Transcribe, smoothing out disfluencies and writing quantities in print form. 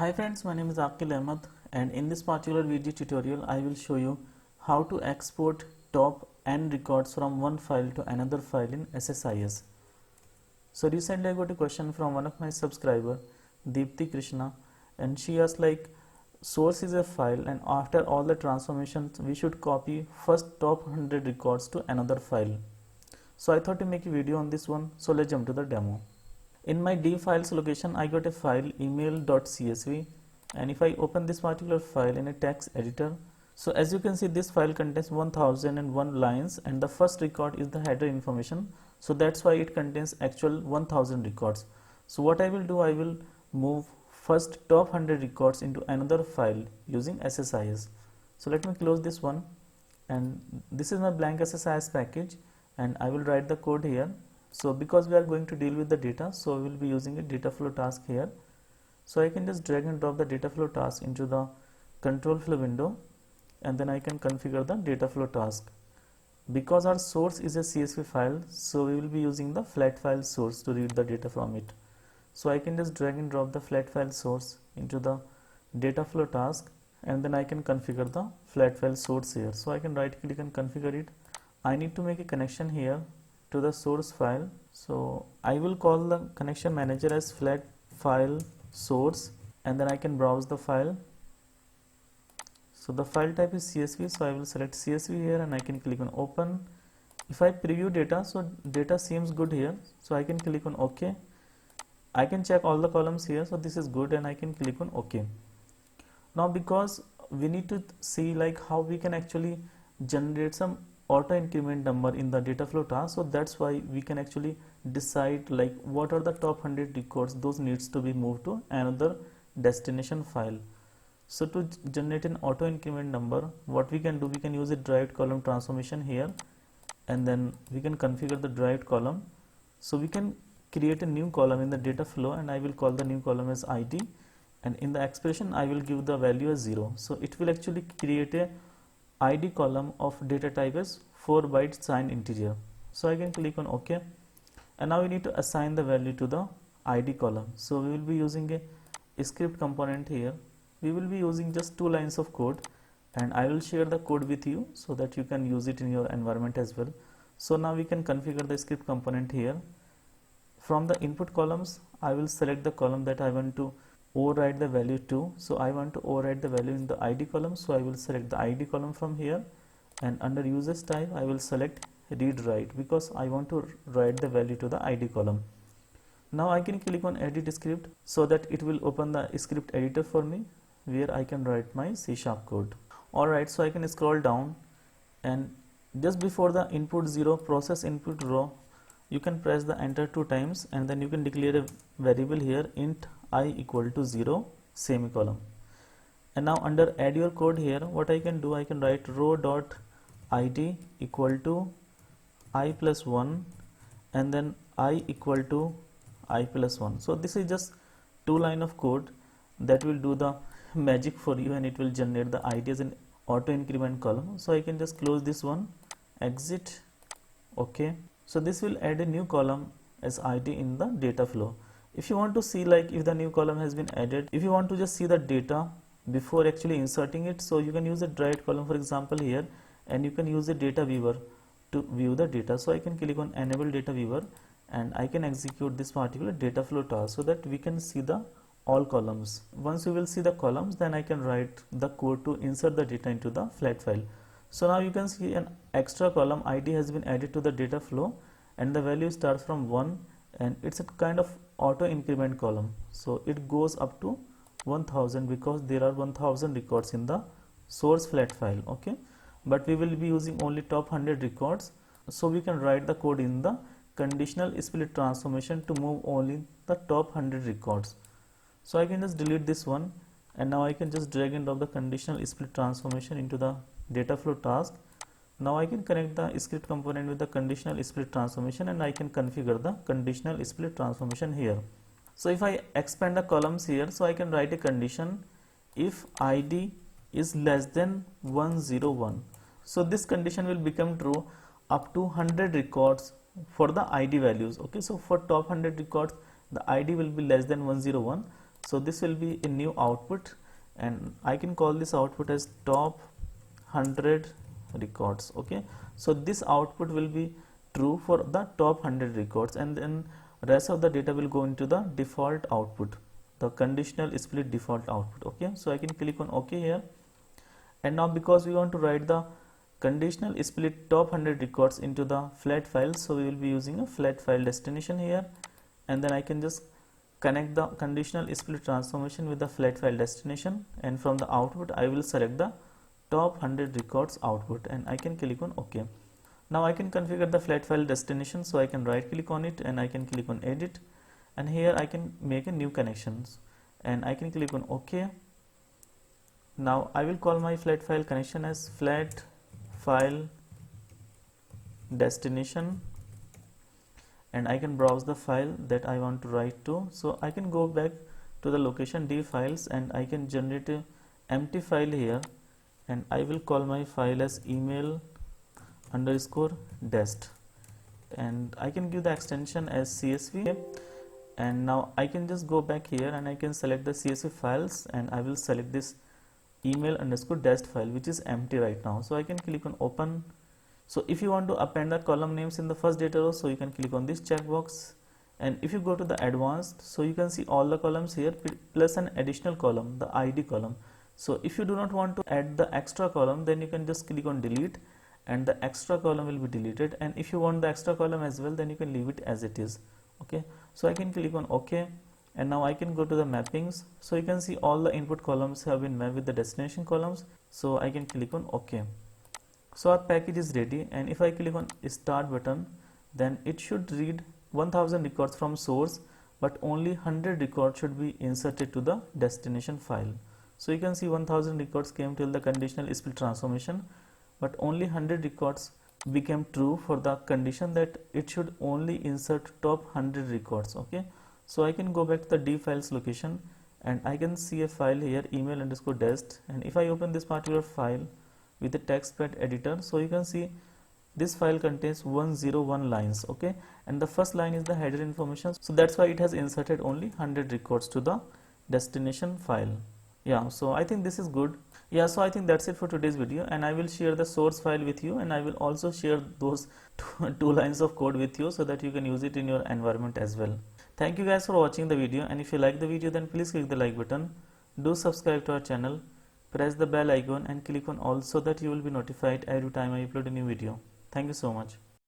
Hi friends, my name is Aqil Ahmed, and in this particular video tutorial I will show you how to export top n records from one file to another file in SSIS. So recently I got a question from one of my subscriber, Deepthi Krishna, and she asked like source is a file and after all the transformations we should copy first top 100 records to another file. So I thought to make a video on this one, so let's jump to the demo. In my D files location, I got a file email.csv, and if I open this particular file in a text editor, so as you can see this file contains 1001 lines and the first record is the header information, so that's why it contains actual 1000 records. So what I will do, I will move first top 100 records into another file using SSIS. So let me close this one, and this is my blank SSIS package, and I will write the code here. So because we are going to deal with the data, so we will be using a data flow task here. So I can just drag and drop the data flow task into the control flow window, and then I can configure the data flow task. Because our source is a CSV file, so we will be using the flat file source to read the data from it. So I can just drag and drop the flat file source into the data flow task, and then I can configure the flat file source here. So I can right click and configure it. I need to make a connection here to the source file, so I will call the connection manager as flat file source, and then I can browse the file. So the file type is CSV, so I will select CSV here and I can click on open. If I preview data, so data seems good here, so I can click on OK. I can check all the columns here, so this is good, and I can click on OK. Now because we need to see like how we can actually generate some auto increment number in the data flow task, so that's why we can actually decide like what are the top 100 records, those needs to be moved to another destination file. So to generate an auto increment number, what we can do, we can use a derived column transformation here, and then we can configure the derived column. So we can create a new column in the data flow, and I will call the new column as ID, and in the expression I will give the value as 0. So it will actually create a ID column of data type as 4 byte signed integer. So I can click on OK, and now we need to assign the value to the ID column. So we will be using a script component here. We will be using just 2 lines of code, and I will share the code with you so that you can use it in your environment as well. So now we can configure the script component here. From the input columns, I will select the column that I want to override the value to. So I want to override the value in the ID column, so I will select the ID column from here, and under users type I will select read write because I want to write the value to the ID column. Now I can click on edit script so that it will open the script editor for me where I can write my C# code. Alright, so I can scroll down, and just before the input 0 process input row, you can press the enter 2 times, and then you can declare a variable here int I equal to 0 semicolon. And now under add your code here, what I can do, I can write row dot id equal to I plus 1, and then I equal to I plus 1. So this is just 2 line of code that will do the magic for you, and it will generate the ID as an auto increment column. So I can just close this one, exit, OK. So this will add a new column as ID in the data flow. If you want to see like if the new column has been added, if you want to just see the data before actually inserting it, so you can use a derived column for example here, and you can use a data viewer to view the data. So I can click on enable data viewer, and I can execute this particular data flow task so that we can see the all columns. Once we will see the columns, then I can write the code to insert the data into the flat file. So now you can see an extra column ID has been added to the data flow, and the value starts from 1, and it's a kind of auto increment column, so it goes up to 1000 because there are 1000 records in the source flat file. Okay, but we will be using only top 100 records, so we can write the code in the conditional split transformation to move only the top 100 records. So I can just delete this one, and now I can just drag and drop the conditional split transformation into the data flow task. Now I can connect the script component with the conditional split transformation, and I can configure the conditional split transformation here. So if I expand the columns here, so I can write a condition if ID is less than 101. So this condition will become true up to 100 records for the ID values. Okay, so for top 100 records the ID will be less than 101. So this will be a new output, and I can call this output as top 100 records. Okay, so this output will be true for the top 100 records, and then rest of the data will go into the default output, the conditional split default output. Okay, so I can click on OK here, and now because we want to write the conditional split top 100 records into the flat file, so we will be using a flat file destination here, and then I can just connect the conditional split transformation with the flat file destination, and from the output I will select the top 100 records output, and I can click on OK. Now I can configure the flat file destination, so I can right click on it and I can click on edit, and here I can make a new connections, and I can click on OK. Now I will call my flat file connection as flat file destination, and I can browse the file that I want to write to. So I can go back to the location D files, and I can generate a empty file here, and I will call my file as email_dest, and I can give the extension as CSV. And now I can just go back here and I can select the CSV files, and I will select this email_dest file, which is empty right now. So I can click on open. So if you want to append the column names in the first data row, so you can click on this checkbox, and if you go to the advanced, so you can see all the columns here plus an additional column, the ID column. So if you do not want to add the extra column, then you can just click on delete, and the extra column will be deleted. And if you want the extra column as well, then you can leave it as it is. Okay, so I can click on OK, and now I can go to the mappings. So you can see all the input columns have been mapped with the destination columns, so I can click on OK. So our package is ready, and if I click on start button, then it should read 1000 records from source, but only 100 records should be inserted to the destination file. So you can see 1000 records came till the conditional split transformation, but only 100 records became true for the condition that it should only insert top 100 records. Okay, so I can go back to the D files location, and I can see a file here, email_dest, and if I open this particular file with the textpad editor, so you can see this file contains 101 lines. Okay, and the first line is the header information, so that's why it has inserted only 100 records to the destination file. Yeah, so I think this is good. Yeah, so I think that's it for today's video, and I will share the source file with you, and I will also share those two lines of code with you so that you can use it in your environment as well. Thank you guys for watching the video, and if you like the video, then please click the like button. Do subscribe to our channel, press the bell icon and click on all so that you will be notified every time I upload a new video. Thank you so much.